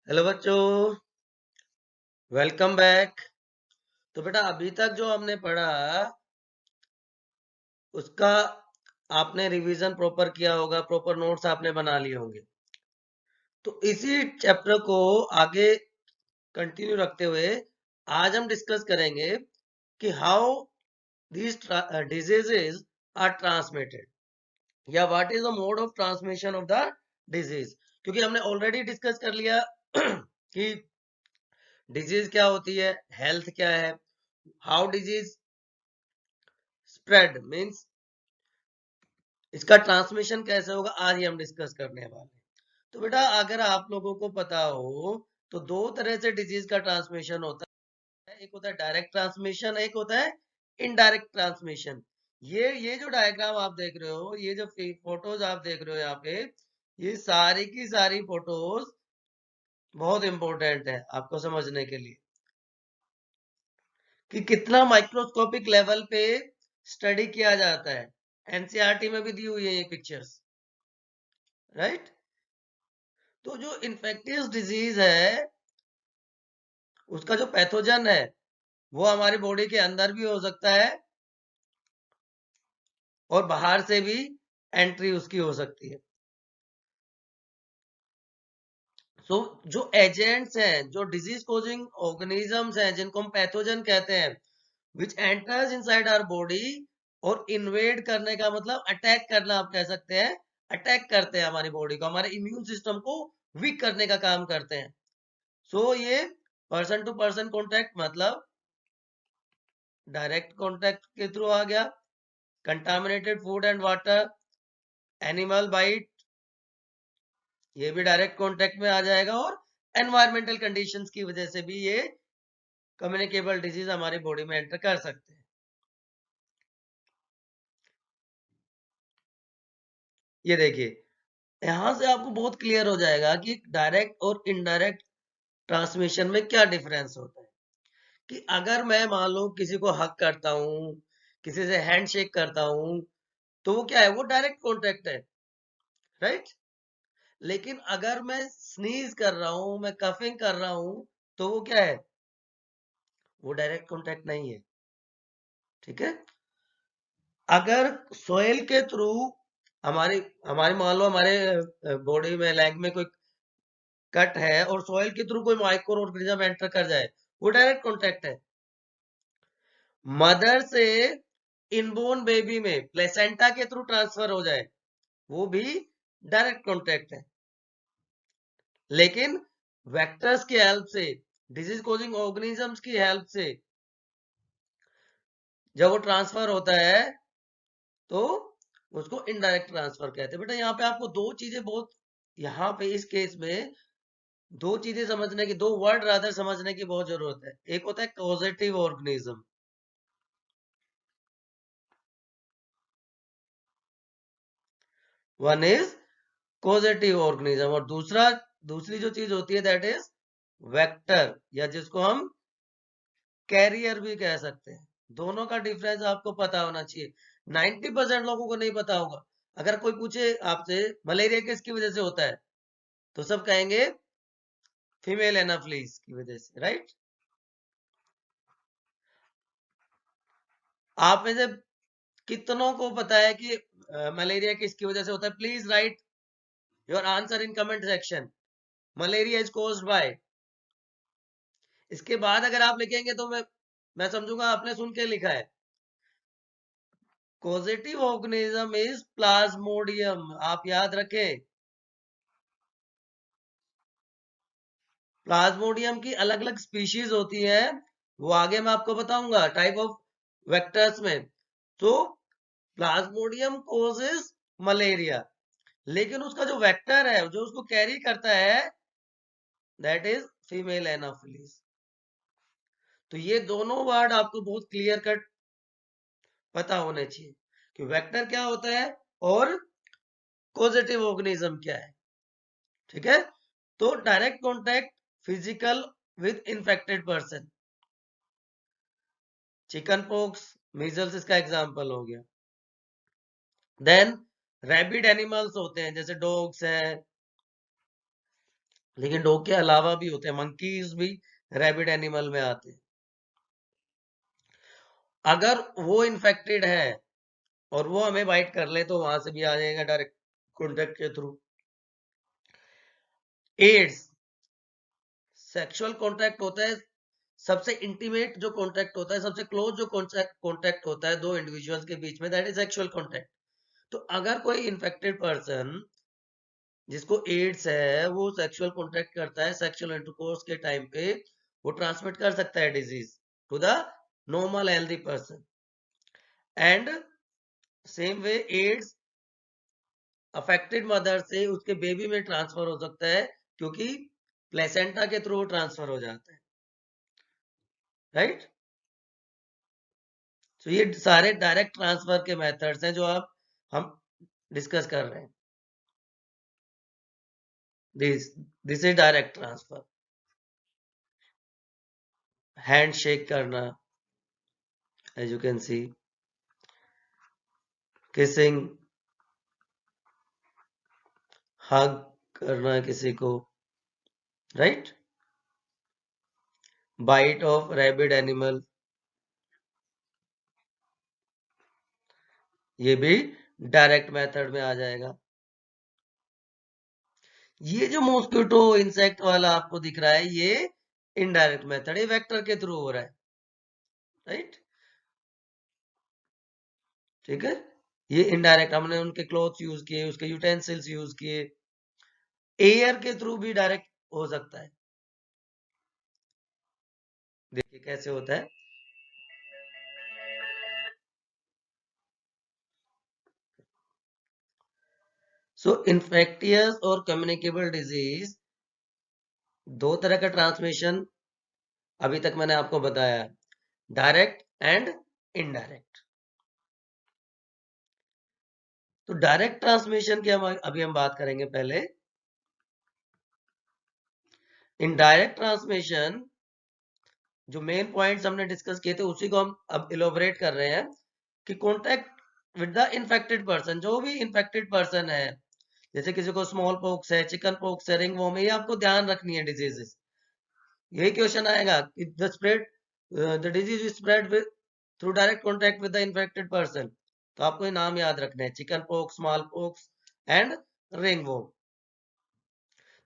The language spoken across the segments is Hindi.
हेलो बच्चों, वेलकम बैक। तो बेटा अभी तक जो हमने पढ़ा उसका आपने रिवीजन प्रॉपर किया होगा, प्रॉपर नोट्स आपने बना लिए होंगे। तो इसी चैप्टर को आगे कंटिन्यू रखते हुए आज हम डिस्कस करेंगे कि how these diseases are transmitted या what is the mode of transmission of the disease. क्योंकि हमने ऑलरेडी डिस्कस कर लिया कि डिजीज क्या होती है, हेल्थ क्या है, हाउ डिजीज स्प्रेड मीन्स इसका ट्रांसमिशन कैसे होगा, आज ही हम डिस्कस करने वाले हैं। तो बेटा अगर आप लोगों को पता हो तो दो तरह से डिजीज का ट्रांसमिशन होता है, एक होता है डायरेक्ट ट्रांसमिशन, एक होता है इनडायरेक्ट ट्रांसमिशन। ये जो डायग्राम आप देख रहे हो, ये जो फोटोज आप देख रहे हो यहाँ पे, ये सारी की सारी फोटोज बहुत इंपॉर्टेंट है आपको समझने के लिए कि कितना माइक्रोस्कोपिक लेवल पे स्टडी किया जाता है। एनसीईआरटी में भी दी हुई है ये पिक्चर्स, राइट। तो जो इन्फेक्टियस डिजीज है उसका जो पैथोजन है वो हमारी बॉडी के अंदर भी हो सकता है और बाहर से भी एंट्री उसकी हो सकती है। सो जो एजेंट्स हैं, जो डिजीज कोजिंग ऑर्गेनिजम्स हैं जिनको हम पैथोजन कहते हैं, which enters inside our body, और इन्वेड करने का मतलब अटैक करना आप कह सकते हैं, अटैक करते हैं हमारी बॉडी को, हमारे इम्यून सिस्टम को वीक करने का काम करते हैं। सो ये पर्सन टू पर्सन कॉन्टेक्ट मतलब डायरेक्ट कॉन्टेक्ट के थ्रू आ गया, contaminated food and water, animal bite, ये भी डायरेक्ट कॉन्टेक्ट में आ जाएगा, और एनवायरमेंटल कंडीशंस की वजह से भी ये कम्युनिकेबल डिजीज हमारी बॉडी में एंटर कर सकते हैं। ये देखिए, यहां से आपको बहुत क्लियर हो जाएगा कि डायरेक्ट और इनडायरेक्ट ट्रांसमिशन में क्या डिफरेंस होता है। कि अगर मैं मान लो किसी को हक करता हूं, किसी से हैंड शेक करता हूं, तो वो क्या है, वो डायरेक्ट कॉन्टेक्ट है, राइट। लेकिन अगर मैं स्नीज कर रहा हूं, मैं कफिंग कर रहा हूं, तो वो क्या है, वो डायरेक्ट कॉन्टेक्ट नहीं है, ठीक है। अगर सोयल के थ्रू हमारी हमारी मान लो हमारे बॉडी में, लेग में कोई कट है और सोयल के थ्रू कोई माइक्रो ऑर्गेनिज्म एंटर कर जाए, वो डायरेक्ट कॉन्टेक्ट है। मदर से इनबोर्न बेबी में प्लेसेंटा के थ्रू ट्रांसफर हो जाए, वो भी डायरेक्ट कॉन्टेक्ट है। लेकिन वेक्टर्स की हेल्प से, डिजीज कोजिंग ऑर्गेनिजम्स की हेल्प से जब वो ट्रांसफर होता है तो उसको इनडायरेक्ट ट्रांसफर कहते हैं। बेटा यहाँ पे आपको दो चीजें बहुत, यहाँ पे इस केस में दो चीजें समझने की, दो वर्ड रादर समझने की बहुत जरूरत है। एक होता है causative organism, one is causative organism, और दूसरी जो चीज होती है दैट इज वेक्टर, या जिसको हम कैरियर भी कह सकते हैं। दोनों का डिफरेंस आपको पता होना चाहिए। 90% लोगों को नहीं पता होगा। अगर कोई पूछे आपसे मलेरिया किसकी वजह से होता है, तो सब कहेंगे फीमेल एनाफ्लीज की वजह से, राइट। आप में से कितनों को पता है कि मलेरिया किसकी वजह से होता है? Please right your answer in comment section. Malaria is caused by, इसके बाद अगर आप लिखेंगे तो मैं समझूंगा आपने सुन के लिखा है। कॉजेटिव ऑर्गेनिज्म इज प्लाज्मोडियम, आप याद रखें। प्लाज्मोडियम की अलग अलग स्पीशीज होती है, वो आगे मैं आपको बताऊंगा टाइप ऑफ वेक्टर्स में। तो प्लाज्मोडियम कोजेस मलेरिया, लेकिन उसका जो वेक्टर है, जो उसको कैरी करता है, दैट इज फीमेल एनाफिलीज। तो ये दोनों वर्ड आपको बहुत क्लियर कट पता होने चाहिए कि वेक्टर क्या होता है और कॉजेटिव ऑर्गेनिज्म क्या है, ठीक है। तो direct contact physical with infected person, chicken pox, measles इसका एग्जांपल हो गया। देन रैबिड एनिमल्स होते हैं, जैसे डॉग्स हैं, लेकिन डॉग के अलावा भी होते हैं, मंकीज भी रैबिड एनिमल में आते हैं। अगर वो इन्फेक्टेड है और वो हमें बाइट कर ले तो वहां से भी आ जाएगा डायरेक्ट कॉन्टेक्ट के थ्रू। एड्स सेक्सुअल कॉन्टैक्ट होता है, सबसे इंटीमेट जो कॉन्टैक्ट होता है, सबसे क्लोज जो कॉन्टैक्ट होता है दो इंडिविजुअल्स के बीच में, दैट इज सेक्सुअल कॉन्टैक्ट। तो अगर कोई इन्फेक्टेड पर्सन जिसको एड्स है वो सेक्सुअल कॉन्टैक्ट करता है सेक्सुअल इंटरकोर्स के टाइम पे, वो ट्रांसमिट कर सकता है disease to the normal healthy person. And same way AIDS affected mother से उसके बेबी में ट्रांसफर हो सकता है, क्योंकि प्लेसेंटा के थ्रू ट्रांसफर हो जाता है, राइट। तो ये सारे डायरेक्ट ट्रांसफर के मेथड्स हैं जो आप हम डिस्कस कर रहे हैं। This is direct transfer. Hand shake करना, as you can see, kissing, hug करना किसी को, right. Bite of rabid animal, ये भी डायरेक्ट मेथड में आ जाएगा। ये जो मॉस्किटो इंसेक्ट वाला आपको दिख रहा है, ये इनडायरेक्ट मेथड है, वेक्टर के थ्रू हो रहा है, राइट। ठीक है, ये इनडायरेक्ट, हमने उनके क्लॉथ्स यूज किए, उसके यूटेंसिल्स यूज किए। एयर के थ्रू भी डायरेक्ट हो सकता है, देखिए कैसे होता है। सो इन्फेक्टियस और कम्युनिकेबल डिजीज, दो तरह का ट्रांसमिशन अभी तक मैंने आपको बताया, डायरेक्ट एंड इनडायरेक्ट। तो डायरेक्ट ट्रांसमिशन की हम अभी हम बात करेंगे पहले। इनडायरेक्ट ट्रांसमिशन, जो मेन पॉइंट्स हमने डिस्कस किए थे उसी को हम अब इलोबरेट कर रहे हैं, कि contact with the infected person, जो भी इन्फेक्टेड पर्सन है, जैसे किसी को स्मॉल पॉक्स है, चिकन पॉक्स है, रिंग वॉर्म है, ये आपको ध्यान रखनी है डिजीजेस। यही क्वेश्चन आएगा कि the spread, the disease is spread with through direct contact with the infected person. तो आपको ये नाम याद रखना है, chickenpox, smallpox and ringworm.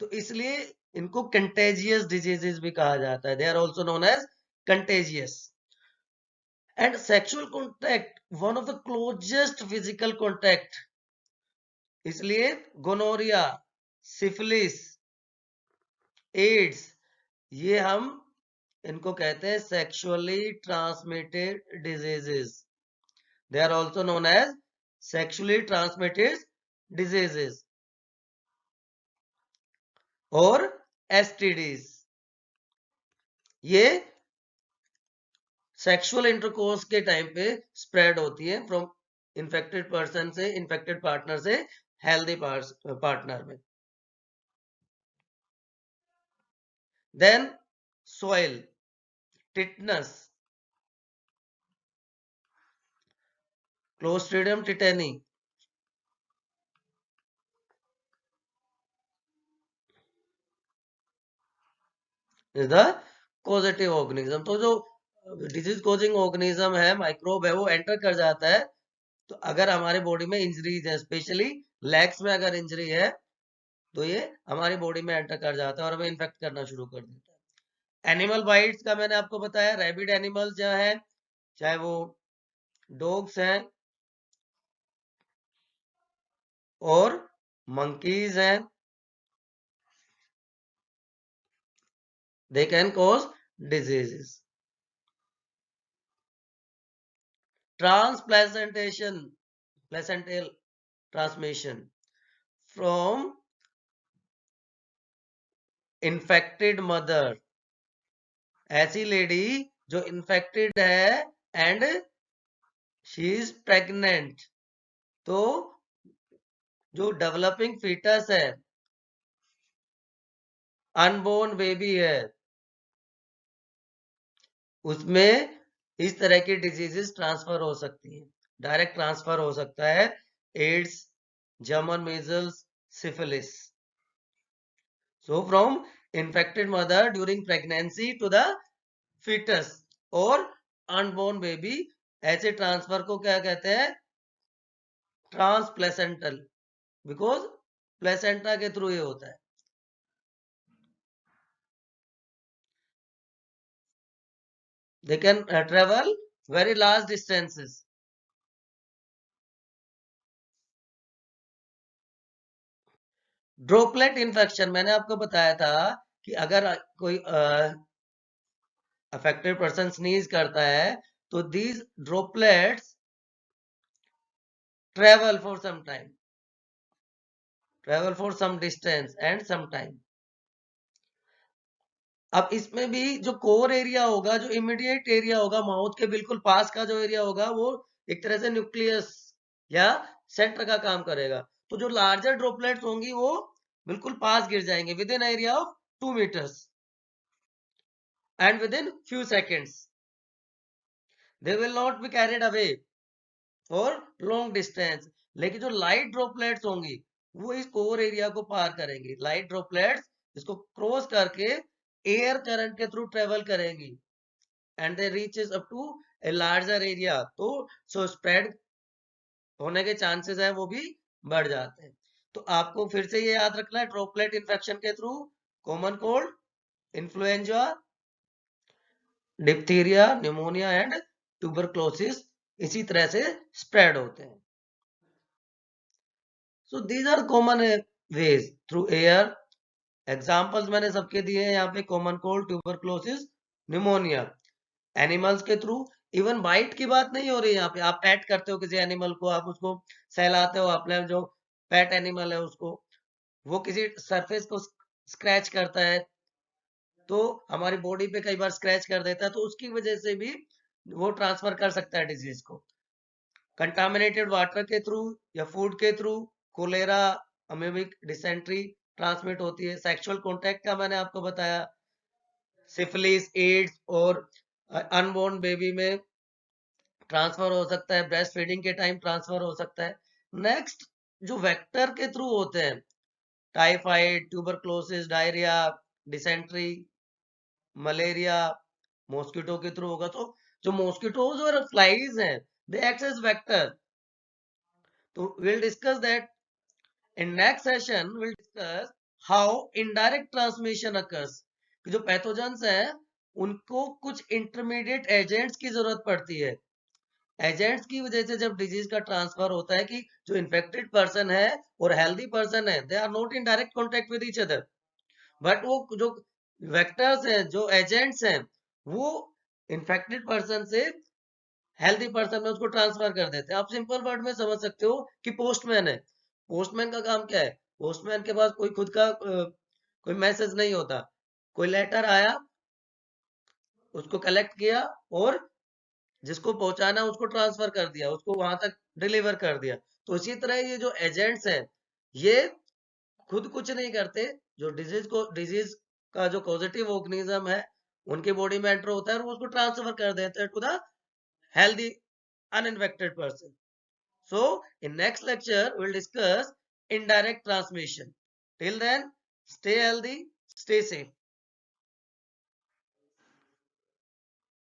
तो इसलिए इनको कंटेजियस डिजीजेस भी कहा जाता है, they are also known as contagious. And sexual contact one of the closest physical contact, इसलिए गोनोरिया, सिफिलिस, एड्स, ये हम इनको कहते हैं sexually transmitted diseases. They are also known as sexually transmitted diseases और एसटीडीज। ये सेक्सुअल इंटरकोर्स के टाइम पे स्प्रेड होती है फ्रॉम इन्फेक्टेड पर्सन से, इन्फेक्टेड पार्टनर से हेल्दी पार्टनर में। Then soil, tetanus, clostridium tetani, is the causative organism. तो जो डिजीज कॉजिंग ऑर्गेनिज्म है, माइक्रोब है, वो एंटर कर जाता है। तो अगर हमारे बॉडी में इंजरीज है, स्पेशली लेग्स में अगर इंजरी है, तो ये हमारी बॉडी में एंटर कर जाता है और हमें इन्फेक्ट करना शुरू कर देता है। एनिमल बाइट्स का मैंने आपको बताया, रैबिड एनिमल्स जो है, चाहे वो डॉग्स हैं और मंकीज हैं, they can cause diseases. Transplacentation, placental transmission from infected mother, ऐसी लेडी जो इन्फेक्टेड है एंड शी इज प्रेग्नेंट, तो जो डेवलपिंग फीटस है, अनबोर्न बेबी है, उसमें इस तरह की डिजीजेस ट्रांसफर हो सकती हैं। डायरेक्ट ट्रांसफर हो सकता है, AIDS, German measles, syphilis. So from infected mother during pregnancy to the fetus और unborn baby, ऐसे ट्रांसफर को क्या कहते हैं? ट्रांसप्लेसेंटल, बिकॉज प्लेसेंटा के थ्रू ये होता है. They can travel very large distances. Droplet infection मैंने आपको बताया था कि अगर कोई अफेक्टेड पर्सन स्नीज करता है तो these droplets travel for some time, travel for some distance and some time. अब इसमें भी जो कोर एरिया होगा, जो इमीडिएट एरिया होगा, माउथ के बिल्कुल पास का जो एरिया होगा, वो एक तरह से न्यूक्लियस या सेंटर का काम करेगा. तो जो लार्जर ड्रॉपलेट्स होंगी वो बिल्कुल पास गिर जाएंगे with in area of 2 meters and within few seconds. They will not be carried away for long distance. लेकिन जो लाइट ड्रॉपलेट्स होंगी वो इस कोर एरिया को पार करेंगी. लाइट ड्रॉपलेट्स इसको क्रॉस करके एयर करंट के थ्रू ट्रेवल करेंगी and they reaches up to a larger area. तो सो स्प्रेड होने के चांसेस है वो भी बढ़ जाते हैं. तो आपको फिर से ये याद रखना है, ड्रॉपलेट इन्फेक्शन के through common cold, influenza, diphtheria, pneumonia and tuberculosis इसी तरह से स्प्रेड होते हैं. So these are common ways through air. Examples मैंने सबके दिए हैं यहाँ पे, common cold, tuberculosis, pneumonia. Animals के थ्रू, इवन बाइट की बात नहीं हो रही है यहाँ पे. आप पेट करते हो किसी एनिमल को, आप उसको सहलाते हो, आपने जो पेट एनिमल है उसको, वो किसी सरफेस को स्क्रैच करता है तो हमारी बॉडी पे कई बार स्क्रैच कर देता है, तो उसकी वजह से भी वो ट्रांसफर कर सकता है डिजीज को. कंटामिनेटेड वाटर के थ्रू या फूड के through cholera, amoebic dysentery transmit होती है. सेक्सुअल कॉन्टेक्ट का मैंने आपको बताया, सिफिलिस, एड्स और अनबॉर्न बेबी में ट्रांसफर हो सकता है, ब्रेस्ट फीडिंग के टाइम ट्रांसफर हो सकता है. नेक्स्ट जो वेक्टर के थ्रू होते हैं, typhoid, tuberculosis, diarrhoea, dysentery, malaria, mosquito के थ्रू होगा. तो जो मॉस्किटोज और फ्लाइज हैं, दे एक्ट एज वेक्टर. तो we'll discuss that in next session. We'll discuss how indirect transmission occurs. कि जो पैथोजेंस हैं उनको कुछ इंटरमीडिएट एजेंट्स की जरूरत पड़ती है. एजेंट्स की वजह से जब डिजीज का ट्रांसफर होता है कि जो इन्फेक्टेड पर्सन है और हेल्दी पर्सन है, they are not in direct contact with each other, but वो जो वेक्टर्स हैं, जो एजेंट्स हैं, वो इन्फेक्टेड पर्सन से हेल्दी पर्सन में उसको ट्रांसफर कर देते हैं. आप सिंपल वर्ड में समझ सकते हो कि पोस्टमैन है. पोस्टमैन का काम क्या है? पोस्टमैन के पास कोई खुद का कोई मैसेज नहीं होता. कोई लेटर आया, उसको कलेक्ट किया और जिसको पहुंचाना उसको ट्रांसफर कर दिया, उसको वहां तक डिलीवर कर दिया. तो इसी तरह ये जो एजेंट्स हैं ये खुद कुछ नहीं करते. जो डिजीज का जो पॉजिटिव ऑर्गेनिज्म है उनके बॉडी में एंटर होता है और वो उसको ट्रांसफर कर देते हैं to the healthy uninfected person. So in next lecture we'll discuss indirect transmission. Till then, stay healthy, stay safe.